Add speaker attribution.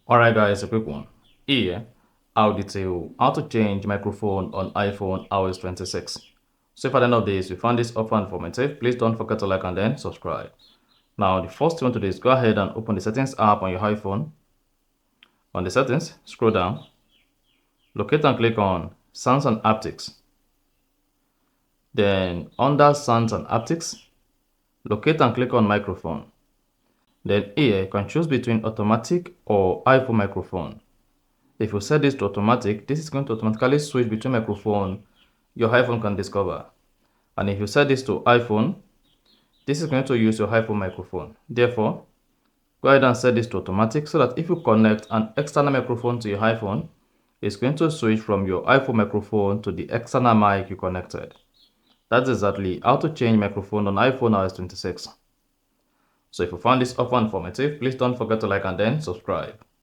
Speaker 1: Alright guys, a quick one. Here, I'll detail how to change microphone on iPhone iOS 26. So if at the end of this you found this offer informative, please don't forget to like and then subscribe. Now the first thing to do is go ahead and open the settings app on your iPhone. On the settings, scroll down, locate and click on Sounds and Haptics. Then under Sounds and Haptics, locate and click on Microphone. Then here you can choose between automatic or iPhone microphone. If you set this to automatic, this is going to automatically switch between microphone your iPhone can discover. And if you set this to iPhone, this is going to use your iPhone microphone. Therefore, go ahead and set this to automatic so that if you connect an external microphone to your iPhone, it's going to switch from your iPhone microphone to the external mic you connected. That's exactly how to change microphone on iPhone iOS 26. So if you found this offer informative, please don't forget to like and then subscribe.